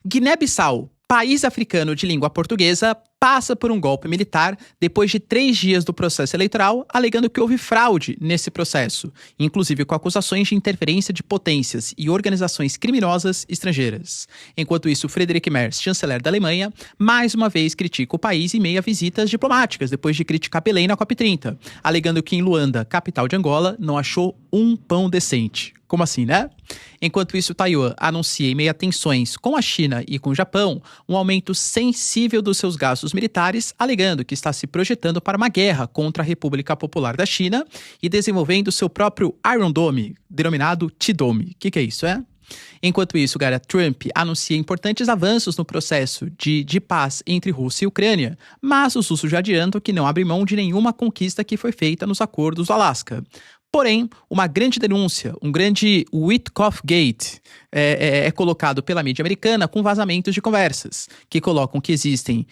Guiné-Bissau, país africano de língua portuguesa, passa por um golpe militar depois de 3 dias do processo eleitoral, alegando que houve fraude nesse processo, inclusive com acusações de interferência de potências e organizações criminosas estrangeiras. Enquanto isso, Friedrich Merz, chanceler da Alemanha, mais uma vez critica o país em meio a visitas diplomáticas, depois de criticar Belém na COP30, alegando que em Luanda, capital de Angola, não achou um pão decente. Como assim, né? Enquanto isso, Taiwan anuncia, em meio a tensões com a China e com o Japão, um aumento sensível dos seus gastos militares, alegando que está se projetando para uma guerra contra a República Popular da China e desenvolvendo seu próprio Iron Dome, denominado T-Dome. O que é isso, é? Enquanto isso, galera, Trump anuncia importantes avanços no processo de paz entre Rússia e Ucrânia, mas os russos já adiantam que não abrem mão de nenhuma conquista que foi feita nos acordos do Alasca. Porém, uma grande denúncia, um grande Witkoff Gate é colocado pela mídia americana com vazamentos de conversas, que colocam que existem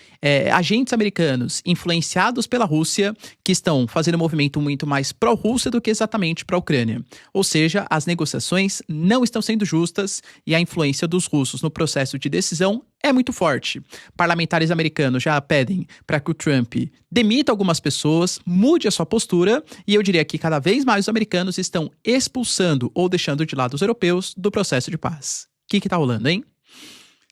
agentes americanos influenciados pela Rússia que estão fazendo um movimento muito mais pró-Rússia do que exatamente pró-Ucrânia. Ou seja, as negociações não estão sendo justas e a influência dos russos no processo de decisão é muito forte. Parlamentares americanos já pedem para que o Trump demita algumas pessoas, mude a sua postura, e eu diria que cada vez mais os americanos estão expulsando ou deixando de lado os europeus do processo de paz. O que tá rolando, hein?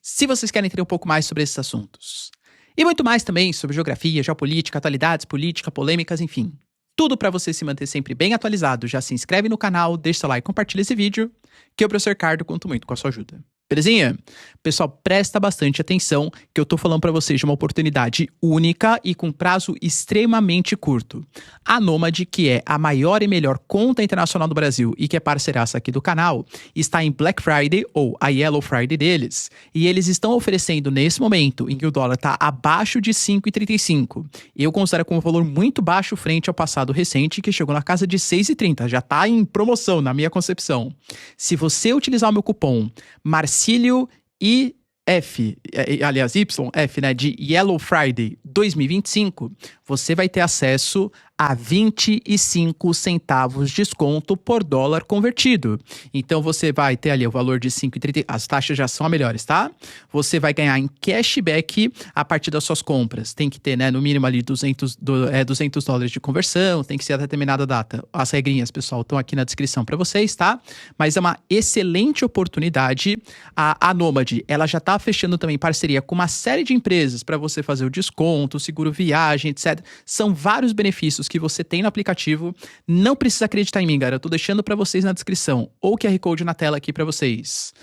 Se vocês querem entender um pouco mais sobre esses assuntos, e muito mais também sobre geografia, geopolítica, atualidades, política, polêmicas, enfim, tudo para você se manter sempre bem atualizado, já se inscreve no canal, deixa seu like e compartilha esse vídeo, que eu, professor Ricardo, conto muito com a sua ajuda. Belezinha? Pessoal, presta bastante atenção que eu tô falando pra vocês de uma oportunidade única e com prazo extremamente curto. A Nomad, que é a maior e melhor conta internacional do Brasil e que é parceiraça aqui do canal, está em Black Friday, ou a Yellow Friday deles, e eles estão oferecendo nesse momento em que o dólar tá abaixo de 5,35. Eu considero como um valor muito baixo frente ao passado recente, que chegou na casa de 6,30. Já tá em promoção, na minha concepção. Se você utilizar o meu cupom Marcílio IF, aliás, YF, né, de Yellow Friday 2025, você vai ter acesso a 25 centavos de desconto por dólar convertido. Então você vai ter ali o valor de 5,30, as taxas já são melhores, tá? Você vai ganhar em cashback a partir das suas compras. Tem que ter, né, no mínimo ali 200 dólares de conversão, tem que ser até determinada data. As regrinhas, pessoal, estão aqui na descrição para vocês, tá? Mas é uma excelente oportunidade. A Nomad, ela já tá fechando também parceria com uma série de empresas para você fazer o desconto, seguro viagem, etc. São vários benefícios que você tem no aplicativo. Não precisa acreditar em mim, galera. Eu tô deixando para vocês na descrição ou o QR Code na tela aqui para vocês.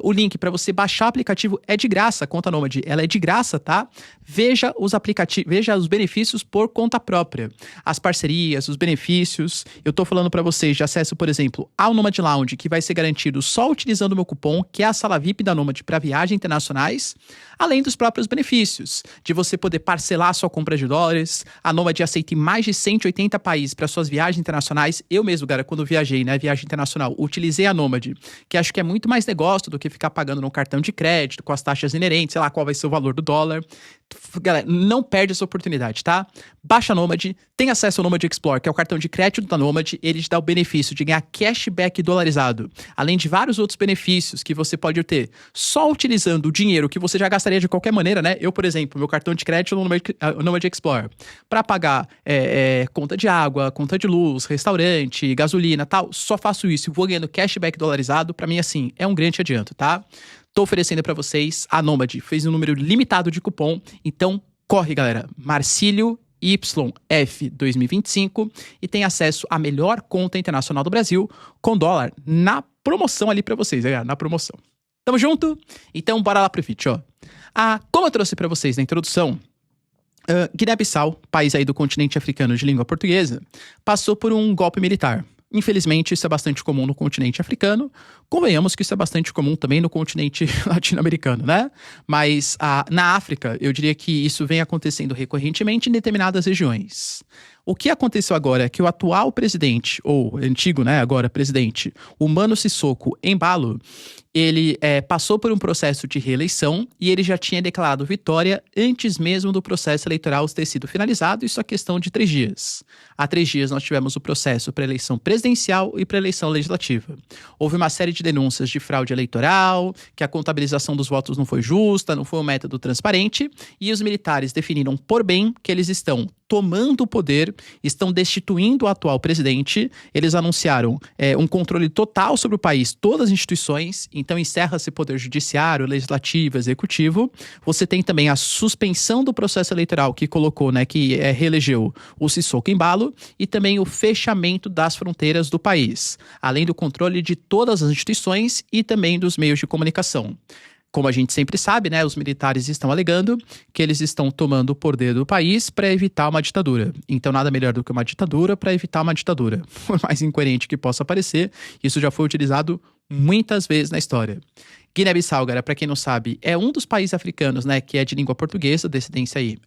O link para você baixar o aplicativo é de graça, a conta Nomad. Ela é de graça, tá? Veja os benefícios por conta própria. As parcerias, os benefícios. Eu tô falando para vocês de acesso, por exemplo, ao Nomad Lounge, que vai ser garantido só utilizando o meu cupom, que é a sala VIP da Nomad para viagens internacionais, além dos próprios benefícios, de você poder parcelar a sua compra de dólares. A Nomad aceita em mais de 180 países para suas viagens internacionais. Eu mesmo, cara, quando viajei, né, viagem internacional, utilizei a Nomad, que acho que é muito mais negócio do que ficar pagando no cartão de crédito, com as taxas inerentes, sei lá qual vai ser o valor do dólar. Galera, não perde essa oportunidade, tá? Baixa a Nomad, tem acesso ao Nomad Explore, que é o cartão de crédito da Nomad. Ele te dá o benefício de ganhar cashback dolarizado, além de vários outros benefícios que você pode ter só utilizando o dinheiro que você já gastaria de qualquer maneira, né? Eu, por exemplo, meu cartão de crédito no Nomad Explore, para pagar conta de água, conta de luz, restaurante, gasolina, tal, só faço isso e vou ganhando cashback dolarizado. Pra mim, assim, é um grande adianto, tá? Tô oferecendo pra vocês, a Nomad fez um número limitado de cupom, então corre, galera. Marcílio YF 2025 e tem acesso à melhor conta internacional do Brasil com dólar na promoção ali pra vocês, galera, na promoção. Tamo junto? Então bora lá pro vídeo, ó. Como eu trouxe pra vocês na introdução, Guiné-Bissau, país aí do continente africano de língua portuguesa, passou por um golpe militar. Infelizmente, isso é bastante comum no continente africano. Convenhamos que isso é bastante comum também no continente latino-americano, né? Mas na África, eu diria que isso vem acontecendo recorrentemente em determinadas regiões. O que aconteceu agora é que o atual presidente, ou antigo, né, agora presidente, o Mano Sissoko Embalo, ele passou por um processo de reeleição e ele já tinha declarado vitória antes mesmo do processo eleitoral ter sido finalizado, isso é questão de 3 dias. Há 3 dias nós tivemos o processo para eleição presidencial e para eleição legislativa. Houve uma série de denúncias de fraude eleitoral, que a contabilização dos votos não foi justa, não foi um método transparente, e os militares definiram por bem que eles estão tomando o poder, estão destituindo o atual presidente. Eles anunciaram um controle total sobre o país, todas as instituições. Então encerra-se poder judiciário, legislativo, executivo. Você tem também a suspensão do processo eleitoral que colocou, né, que reelegeu o Sissoko Embalo, e também o fechamento das fronteiras do país, além do controle de todas as instituições e também dos meios de comunicação. Como a gente sempre sabe, né, os militares estão alegando que eles estão tomando o poder do país para evitar uma ditadura. Então, nada melhor do que uma ditadura para evitar uma ditadura. Por mais incoerente que possa parecer, isso já foi utilizado muitas vezes na história. Guiné-Bissau, galera, para quem não sabe, é um dos países africanos, né, que é de língua portuguesa, descendência aí,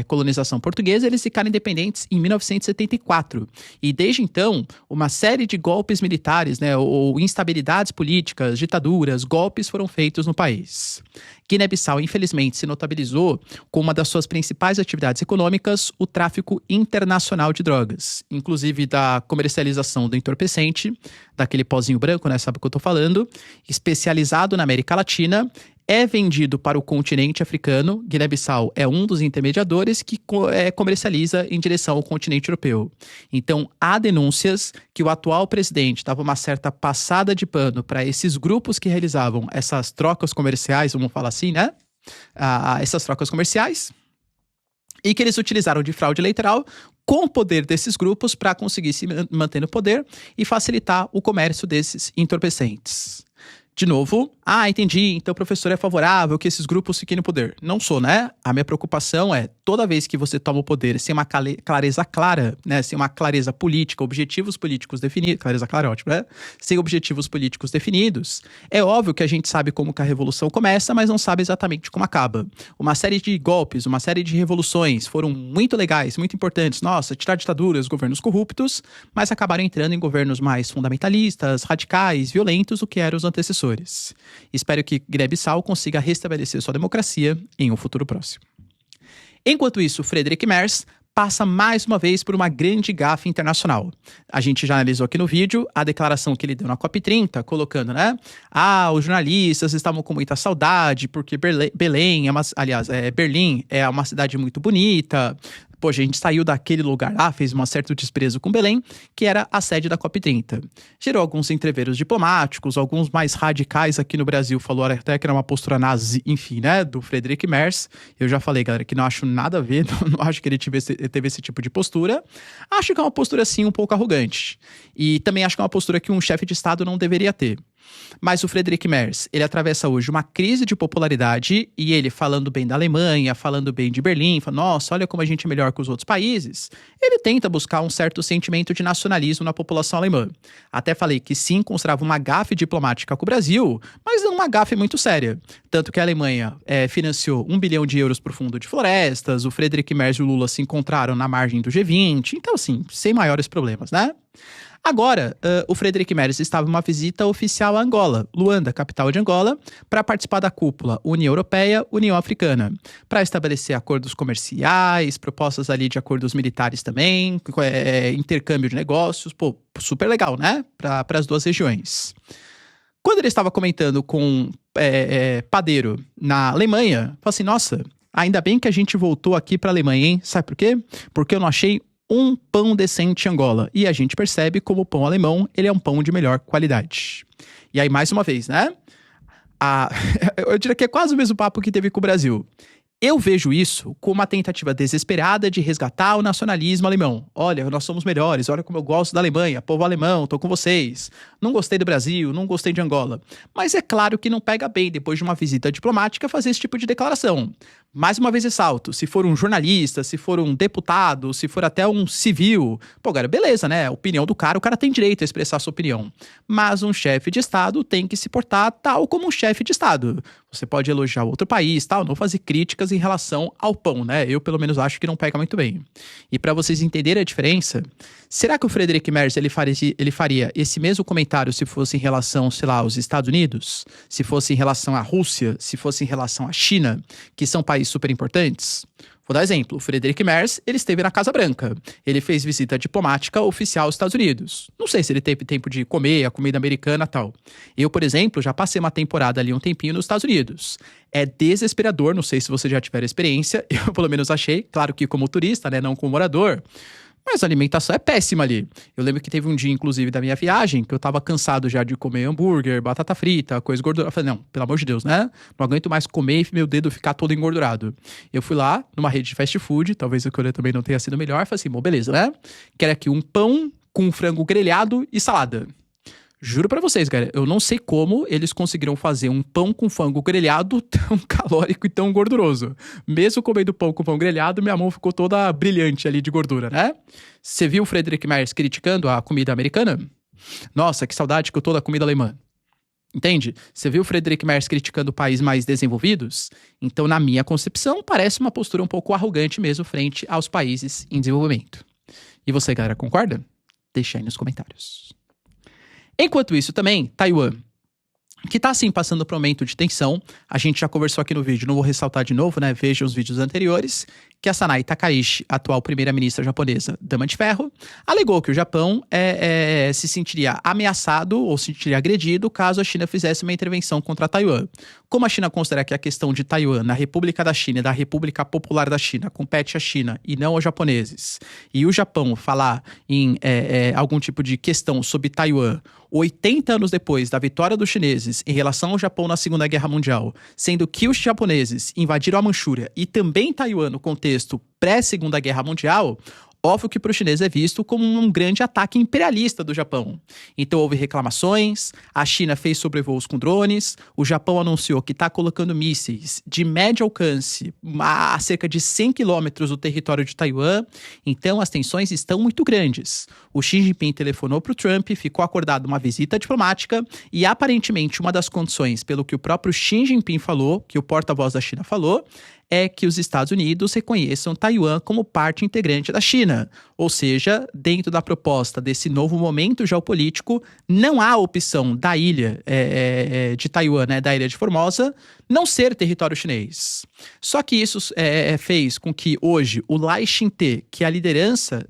colonização portuguesa. Eles ficaram independentes em 1974. E desde então, uma série de golpes militares, né, ou instabilidades políticas, ditaduras, golpes foram feitos no país. Guiné-Bissau, infelizmente, se notabilizou com uma das suas principais atividades econômicas, o tráfico internacional de drogas, inclusive da comercialização do entorpecente, daquele pozinho branco, né, sabe o que eu tô falando, especializado na América Latina, é vendido para o continente africano. Guiné-Bissau é um dos intermediadores que comercializa em direção ao continente europeu. Então, há denúncias que o atual presidente dava uma certa passada de pano para esses grupos que realizavam essas trocas comerciais, vamos falar assim, né? Essas trocas comerciais, e que eles utilizaram de fraude eleitoral com o poder desses grupos para conseguir se manter no poder e facilitar o comércio desses entorpecentes. De novo, entendi, então o professor é favorável que esses grupos fiquem no poder. Não sou, né? A minha preocupação é, toda vez que você toma o poder sem uma clareza clara, né? Sem uma clareza política, objetivos políticos definidos, clareza clara é ótimo, né? Sem objetivos políticos definidos, é óbvio que a gente sabe como que a revolução começa, mas não sabe exatamente como acaba. Uma série de golpes, uma série de revoluções foram muito legais, muito importantes. Nossa, tirar ditaduras, governos corruptos, mas acabaram entrando em governos mais fundamentalistas, radicais, violentos do que eram os antecessores. Espero que Guiné-Bissau consiga restabelecer sua democracia em um futuro próximo. Enquanto isso, Friedrich Merz passa mais uma vez por uma grande gafe internacional. A gente já analisou aqui no vídeo a declaração que ele deu na COP30, colocando, né? Os jornalistas estavam com muita saudade porque Berlim é uma cidade muito bonita. Poxa, a gente saiu daquele lugar lá, fez um certo desprezo com Belém, que era a sede da COP30. Gerou alguns entreveros diplomáticos, alguns mais radicais aqui no Brasil, falou até que era uma postura nazi, enfim, né, do Friedrich Merz. Eu já falei, galera, que não acho nada a ver, não acho que ele teve esse tipo de postura. Acho que é uma postura, assim, um pouco arrogante. E também acho que é uma postura que um chefe de Estado não deveria ter. Mas o Friedrich Merz, ele atravessa hoje uma crise de popularidade e ele falando bem da Alemanha, falando bem de Berlim, falando, nossa, olha como a gente é melhor que os outros países, ele tenta buscar um certo sentimento de nacionalismo na população alemã. Até falei que sim, considerava uma gafe diplomática com o Brasil, mas não uma gafe muito séria. Tanto que a Alemanha financiou 1 bilhão de euros para o fundo de florestas, o Friedrich Merz e o Lula se encontraram na margem do G20, então assim, sem maiores problemas, né? Agora, o Friedrich Merz estava em uma visita oficial a Angola, Luanda, capital de Angola, para participar da cúpula União Europeia-União Africana, para estabelecer acordos comerciais, propostas ali de acordos militares também, intercâmbio de negócios, pô, super legal, né? Para as duas regiões. Quando ele estava comentando com padeiro na Alemanha, falou assim, nossa, ainda bem que a gente voltou aqui para a Alemanha, hein? Sabe por quê? Porque eu não achei um pão decente em Angola. E a gente percebe como o pão alemão, ele é um pão de melhor qualidade. E aí, mais uma vez, né? Eu diria que é quase o mesmo papo que teve com o Brasil. Eu vejo isso como uma tentativa desesperada de resgatar o nacionalismo alemão. Olha, nós somos melhores, olha como eu gosto da Alemanha, povo alemão, tô com vocês. Não gostei do Brasil, não gostei de Angola. Mas é claro que não pega bem, depois de uma visita diplomática, fazer esse tipo de declaração. Mais uma vez ressalto, se for um jornalista, se for um deputado, se for até um civil, pô, cara, beleza, né? A opinião do cara, o cara tem direito a expressar a sua opinião. Mas um chefe de Estado tem que se portar tal como um chefe de Estado. Você pode elogiar outro país, tal, não fazer críticas em relação ao pão, né? Eu, pelo menos, acho que não pega muito bem. E para vocês entenderem a diferença, será que o Friedrich Merz ele faria esse mesmo comentário se fosse em relação, sei lá, aos Estados Unidos? Se fosse em relação à Rússia? Se fosse em relação à China? Que são países super importantes? Vou dar exemplo. O Friedrich Merz, ele esteve na Casa Branca. Ele fez visita diplomática oficial aos Estados Unidos. Não sei se ele teve tempo de comer a comida americana e tal. Eu, por exemplo, já passei uma temporada ali, um tempinho nos Estados Unidos. É desesperador, não sei se você já tiver experiência. Eu, pelo menos, achei. Claro que como turista, né, não como morador. Mas a alimentação é péssima ali. Eu lembro que teve um dia, inclusive, da minha viagem, que eu tava cansado já de comer hambúrguer, batata frita, coisa gordurosa. Eu falei, não, pelo amor de Deus, né? Não aguento mais comer e meu dedo ficar todo engordurado. Eu fui lá, numa rede de fast food, talvez o que também não tenha sido melhor. Falei assim, bom, beleza, né? Quero aqui um pão com frango grelhado e salada. Juro pra vocês, cara, eu não sei como eles conseguiram fazer um pão com frango grelhado tão calórico e tão gorduroso. Mesmo comendo pão com pão grelhado, minha mão ficou toda brilhante ali de gordura, né? Você viu o Friedrich Merz criticando a comida americana? Nossa, que saudade que eu tô da comida alemã. Entende? Você viu o Friedrich Merz criticando países mais desenvolvidos? Então, na minha concepção, parece uma postura um pouco arrogante mesmo frente aos países em desenvolvimento. E você, galera, concorda? Deixa aí nos comentários. Enquanto isso também, Taiwan, que tá assim passando por um momento de tensão. A gente já conversou aqui no vídeo, não vou ressaltar de novo, né? Veja os vídeos anteriores, que a Sanai Takaichi, atual primeira-ministra japonesa, dama de ferro, alegou que o Japão se sentiria ameaçado ou se sentiria agredido caso a China fizesse uma intervenção contra Taiwan. Como a China considera que a questão de Taiwan na República da China e da República Popular da China compete à China e não aos japoneses, e o Japão falar em algum tipo de questão sobre Taiwan 80 anos depois da vitória dos chineses em relação ao Japão na Segunda Guerra Mundial, sendo que os japoneses invadiram a Manchúria e também Taiwan no contexto pré-Segunda Guerra Mundial, óbvio que para os chineses é visto como um grande ataque imperialista do Japão. Então houve reclamações, a China fez sobrevoos com drones, o Japão anunciou que está colocando mísseis de médio alcance a cerca de 100 quilômetros do território de Taiwan, então as tensões estão muito grandes. O Xi Jinping telefonou para o Trump, ficou acordada uma visita diplomática e aparentemente uma das condições, pelo que o próprio Xi Jinping falou, que o porta-voz da China falou, é que os Estados Unidos reconheçam Taiwan como parte integrante da China. Ou seja, dentro da proposta desse novo momento geopolítico, não há opção da ilha de Taiwan, né, da ilha de Formosa, não ser território chinês. Só que isso fez com que hoje o Lai Ching-te, que é a liderança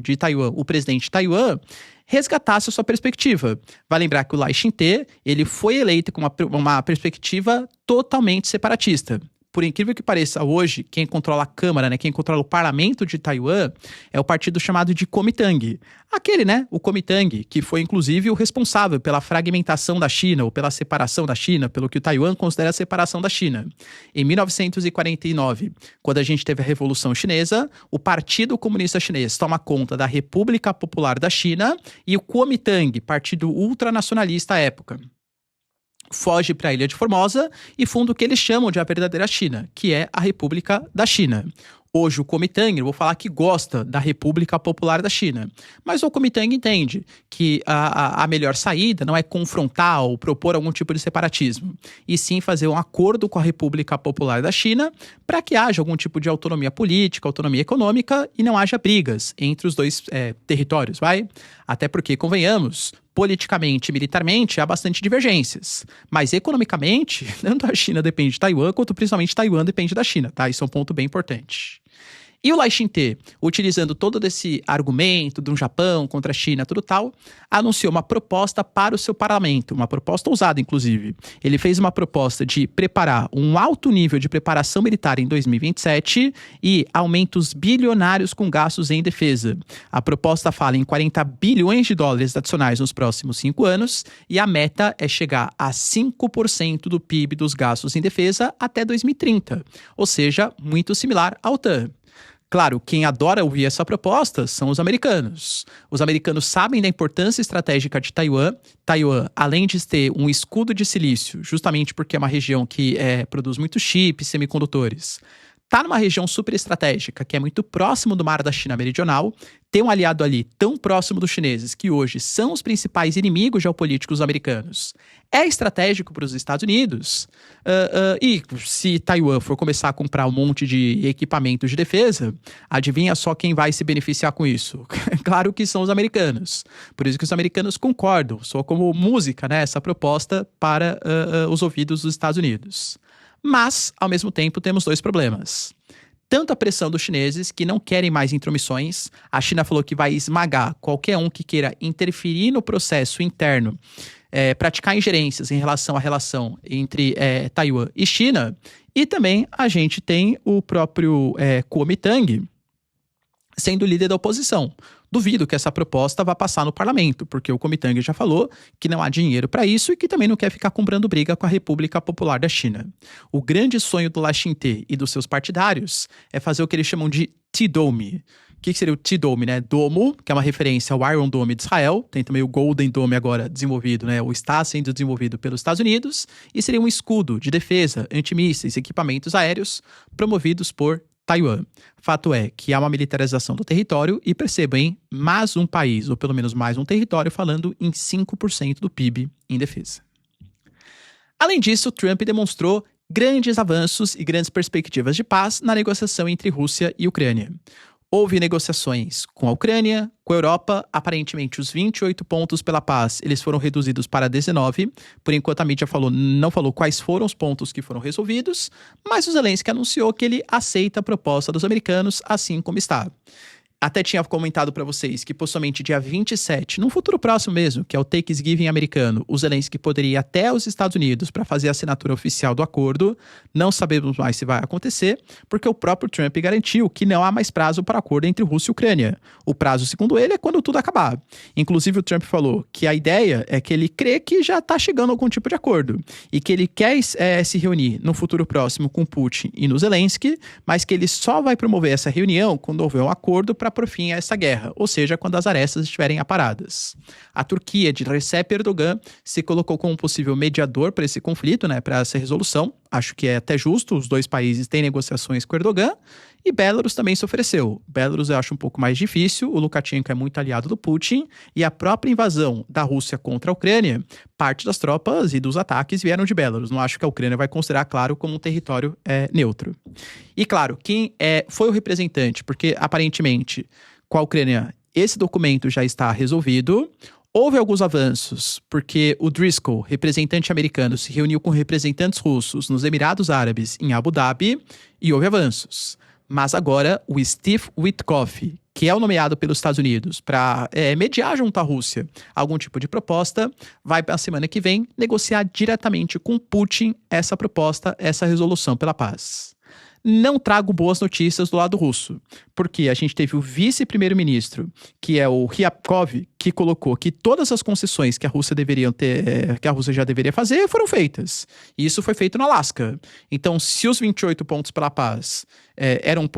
de Taiwan, o presidente de Taiwan, resgatasse a sua perspectiva. Vai lembrar que o Lai Ching-te, ele foi eleito com uma perspectiva totalmente separatista. Por incrível que pareça, hoje, quem controla a Câmara, né, quem controla o parlamento de Taiwan é o partido chamado de Kuomintang. Aquele, né, o Kuomintang, que foi inclusive o responsável pela fragmentação da China, ou pela separação da China, pelo que o Taiwan considera a separação da China. Em 1949, quando a gente teve a Revolução Chinesa, o Partido Comunista Chinês toma conta da República Popular da China e o Kuomintang, partido ultranacionalista à época, foge para a Ilha de Formosa e funda o que eles chamam de a verdadeira China, que é a República da China. Hoje o Kuomintang, eu vou falar que gosta da República Popular da China, mas o Kuomintang entende que a melhor saída não é confrontar ou propor algum tipo de separatismo, e sim fazer um acordo com a República Popular da China para que haja algum tipo de autonomia política, autonomia econômica e não haja brigas entre os dois territórios, vai? Até porque, convenhamos, politicamente e militarmente há bastante divergências, mas economicamente, tanto a China depende de Taiwan, quanto principalmente Taiwan depende da China, tá? Isso é um ponto bem importante. E o Lai Ching-te, utilizando todo esse argumento do Japão contra a China, tudo tal, anunciou uma proposta para o seu parlamento, uma proposta ousada, inclusive. Ele fez uma proposta de preparar um alto nível de preparação militar em 2027 e aumentos bilionários com gastos em defesa. A proposta fala em 40 bilhões de dólares adicionais nos próximos 5 anos e a meta é chegar a 5% do PIB dos gastos em defesa até 2030, ou seja, muito similar à OTAN. Claro, quem adora ouvir essa proposta são os americanos. Os americanos sabem da importância estratégica de Taiwan. Taiwan, além de ter um escudo de silício, justamente porque é uma região que produz muitos chips, semicondutores, tá numa região super estratégica, que é muito próximo do Mar da China Meridional, ter um aliado ali tão próximo dos chineses, que hoje são os principais inimigos geopolíticos americanos, é estratégico para os Estados Unidos. E se Taiwan for começar a comprar um monte de equipamentos de defesa, adivinha só quem vai se beneficiar com isso? Claro que são os americanos. Por isso que os americanos concordam, soa como música, né, essa proposta para os ouvidos dos Estados Unidos. Mas, ao mesmo tempo, temos dois problemas. Tanto a pressão dos chineses, que não querem mais intromissões. A China falou que vai esmagar qualquer um que queira interferir no processo interno, praticar ingerências em relação à relação entre Taiwan e China. E também a gente tem o próprio Kuomintang sendo líder da oposição. Duvido que essa proposta vá passar no parlamento, porque o Kuomintang já falou que não há dinheiro para isso e que também não quer ficar comprando briga com a República Popular da China. O grande sonho do Lai Ching-te e dos seus partidários é fazer o que eles chamam de T-Dome. O que seria o T-Dome, né? Domo, que é uma referência ao Iron Dome de Israel. Tem também o Golden Dome agora desenvolvido, né? Ou está sendo desenvolvido pelos Estados Unidos. E seria um escudo de defesa, antimísseis, equipamentos aéreos promovidos por Taiwan. Fato é que há uma militarização do território e percebam, hein, mais um país, ou pelo menos mais um território, falando em 5% do PIB em defesa. Além disso, Trump demonstrou grandes avanços e grandes perspectivas de paz na negociação entre Rússia e Ucrânia. Houve negociações com a Ucrânia, com a Europa. Aparentemente, os 28 pontos pela paz, eles foram reduzidos para 19. Por enquanto, a mídia não falou quais foram os pontos que foram resolvidos, mas o Zelensky anunciou que ele aceita a proposta dos americanos assim como está. Até tinha comentado para vocês que possivelmente dia 27, num futuro próximo mesmo, que é o Thanksgiving americano, o Zelensky poderia ir até os Estados Unidos para fazer a assinatura oficial do acordo. Não sabemos mais se vai acontecer, porque o próprio Trump garantiu que não há mais prazo para acordo entre Rússia e Ucrânia. O prazo, segundo ele, é quando tudo acabar. Inclusive, o Trump falou que a ideia é que ele crê que já está chegando a algum tipo de acordo e que ele quer se reunir no futuro próximo com Putin e no Zelensky, mas que ele só vai promover essa reunião quando houver um acordo para pôr fim a essa guerra, ou seja, quando as arestas estiverem aparadas. A Turquia de Recep Erdogan se colocou como possível mediador para esse conflito, né, para essa resolução. Acho que é até justo, os dois países têm negociações com Erdogan, e Belarus também se ofereceu. Belarus eu acho um pouco mais difícil, o Lukashenko é muito aliado do Putin, e a própria invasão da Rússia contra a Ucrânia, parte das tropas e dos ataques vieram de Belarus. Não acho que a Ucrânia vai considerar, claro, como um território neutro. E claro, quem foi o representante, porque aparentemente com a Ucrânia esse documento já está resolvido. Houve alguns avanços, porque o Driscoll, representante americano, se reuniu com representantes russos nos Emirados Árabes em Abu Dhabi e houve avanços. Mas agora o Steve Witkoff, que é o nomeado pelos Estados Unidos para mediar junto à Rússia algum tipo de proposta, vai na semana que vem negociar diretamente com Putin essa proposta, essa resolução pela paz. Não trago boas notícias do lado russo, porque a gente teve o vice-primeiro-ministro, que é o Ryabkov, que colocou que todas as concessões que a Rússia que a Rússia já deveria fazer foram feitas. E isso foi feito no Alasca. Então, se os 28 pontos pela paz eram...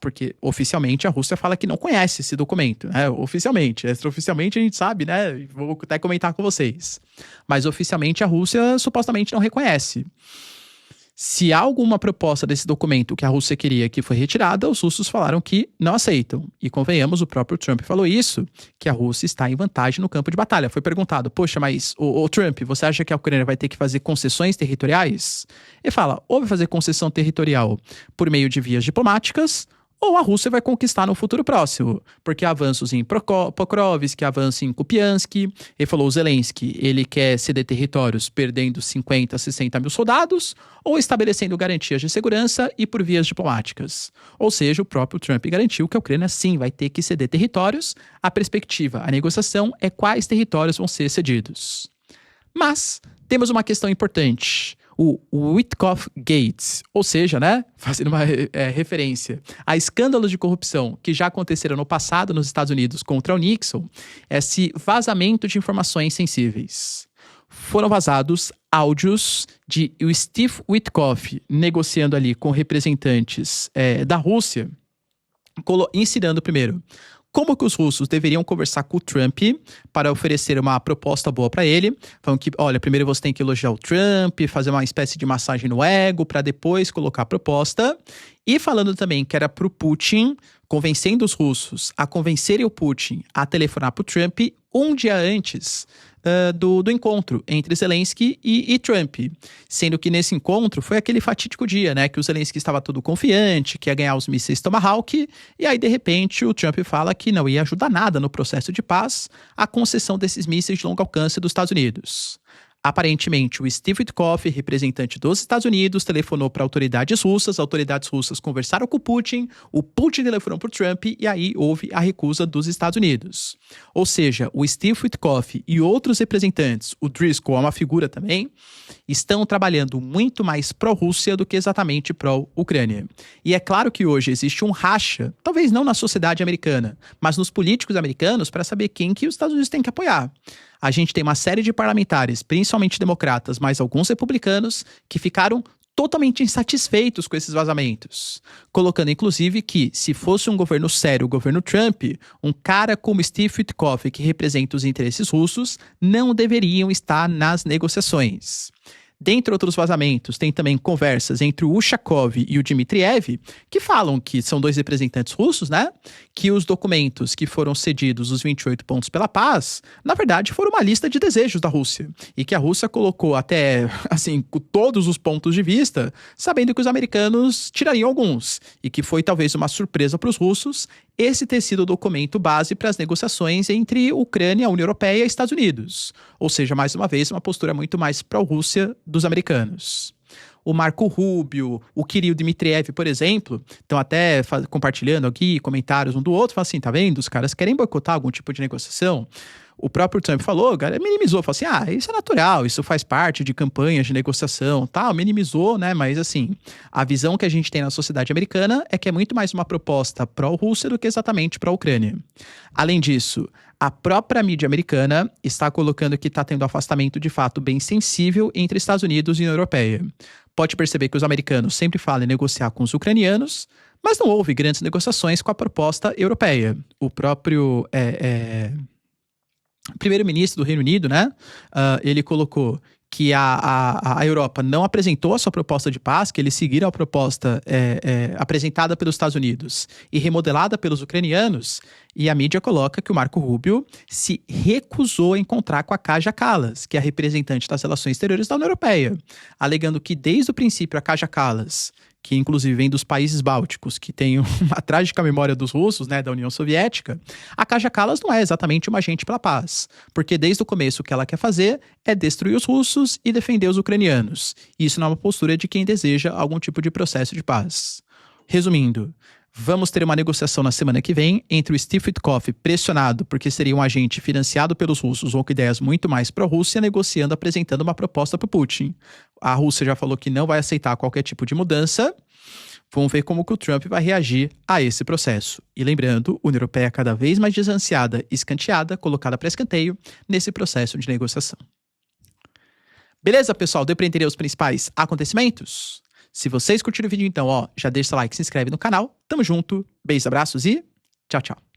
porque oficialmente a Rússia fala que não conhece esse documento, né? Oficialmente. Extraoficialmente a gente sabe, né? Vou até comentar com vocês. Mas oficialmente a Rússia supostamente não reconhece. Se há alguma proposta desse documento que a Rússia queria que foi retirada, os russos falaram que não aceitam. E convenhamos, o próprio Trump falou isso, que a Rússia está em vantagem no campo de batalha. Foi perguntado, poxa, mas o Trump, você acha que a Ucrânia vai ter que fazer concessões territoriais? Ele fala, ou vai fazer concessão territorial por meio de vias diplomáticas, ou a Rússia vai conquistar no futuro próximo, porque há avanços em Pokrovsk, avanços em Kupiansk. Ele falou, o Zelensky, ele quer ceder territórios perdendo 50, 60 mil soldados, ou estabelecendo garantias de segurança e por vias diplomáticas. Ou seja, o próprio Trump garantiu que a Ucrânia sim vai ter que ceder territórios. A perspectiva, a negociação é quais territórios vão ser cedidos. Mas temos uma questão importante. O Witkoff Gates, ou seja, né, fazendo uma referência a escândalos de corrupção que já aconteceram no passado nos Estados Unidos contra o Nixon, esse vazamento de informações sensíveis. Foram vazados áudios de o Steve Witkoff negociando ali com representantes da Rússia, ensinando primeiro como que os russos deveriam conversar com o Trump para oferecer uma proposta boa para ele. Falando que, olha, primeiro você tem que elogiar o Trump, fazer uma espécie de massagem no ego para depois colocar a proposta. E falando também que era pro Putin, convencendo os russos a convencerem o Putin a telefonar pro Trump um dia antes do encontro entre Zelensky e Trump. Sendo que nesse encontro foi aquele fatídico dia, né? Que o Zelensky estava todo confiante, que ia ganhar os mísseis Tomahawk, e aí de repente o Trump fala que não ia ajudar nada no processo de paz a concessão desses mísseis de longo alcance dos Estados Unidos. Aparentemente, o Steve Witkoff, representante dos Estados Unidos, telefonou para autoridades russas conversaram com o Putin telefonou para o Trump e aí houve a recusa dos Estados Unidos. Ou seja, o Steve Witkoff e outros representantes, o Driscoll é uma figura também, estão trabalhando muito mais pró-Rússia do que exatamente pró-Ucrânia. E é claro que hoje existe um racha, talvez não na sociedade americana, mas nos políticos americanos para saber quem que os Estados Unidos têm que apoiar. A gente tem uma série de parlamentares, principalmente democratas, mas alguns republicanos, que ficaram totalmente insatisfeitos com esses vazamentos. Colocando, inclusive, que se fosse um governo sério, o governo Trump, um cara como Steve Witkoff, que representa os interesses russos, não deveriam estar nas negociações. Dentre outros vazamentos, tem também conversas entre o Ushakov e o Dmitriev, que falam que são dois representantes russos, né? Que os documentos que foram cedidos, os 28 pontos pela paz, na verdade foram uma lista de desejos da Rússia. E que a Rússia colocou até, assim, com todos os pontos de vista, sabendo que os americanos tirariam alguns. E que foi talvez uma surpresa para os russos esse ter sido o documento base para as negociações entre Ucrânia, a União Europeia e Estados Unidos. Ou seja, mais uma vez, uma postura muito mais pró-Rússia dos americanos. O Marco Rubio, o Kirill Dmitriev, por exemplo, estão até compartilhando aqui comentários um do outro, falam assim, tá vendo? Os caras querem boicotar algum tipo de negociação. O próprio Trump falou, cara, minimizou, falou assim, isso é natural, isso faz parte de campanhas de negociação, tal, minimizou, né, mas assim, a visão que a gente tem na sociedade americana é que é muito mais uma proposta pró-Rússia do que exatamente pró-Ucrânia. Além disso, a própria mídia americana está colocando que está tendo afastamento de fato bem sensível entre Estados Unidos e União Europeia. Pode perceber que os americanos sempre falam em negociar com os ucranianos, mas não houve grandes negociações com a proposta europeia. O próprio primeiro-ministro do Reino Unido, né, ele colocou que a Europa não apresentou a sua proposta de paz, que eles seguiram a proposta apresentada pelos Estados Unidos e remodelada pelos ucranianos, e a mídia coloca que o Marco Rubio se recusou a encontrar com a Kaja Kallas, que é a representante das relações exteriores da União Europeia, alegando que desde o princípio a Kaja Kallas, que inclusive vem dos países bálticos, que tem uma trágica memória dos russos, né, da União Soviética, a Kaja Kallas não é exatamente uma agente pela paz, porque desde o começo o que ela quer fazer é destruir os russos e defender os ucranianos. E isso não é uma postura de quem deseja algum tipo de processo de paz. Resumindo, vamos ter uma negociação na semana que vem entre o Steve Witkoff, pressionado porque seria um agente financiado pelos russos ou com ideias muito mais pró-Rússia, negociando, apresentando uma proposta para o Putin. A Rússia já falou que não vai aceitar qualquer tipo de mudança. Vamos ver como que o Trump vai reagir a esse processo. E lembrando, a União Europeia cada vez mais desanciada, escanteada, colocada para escanteio nesse processo de negociação. Beleza, pessoal? Deu para entender os principais acontecimentos? Se vocês curtiram o vídeo, então, já deixa o like, se inscreve no canal. Tamo junto, beijos, abraços e tchau, tchau.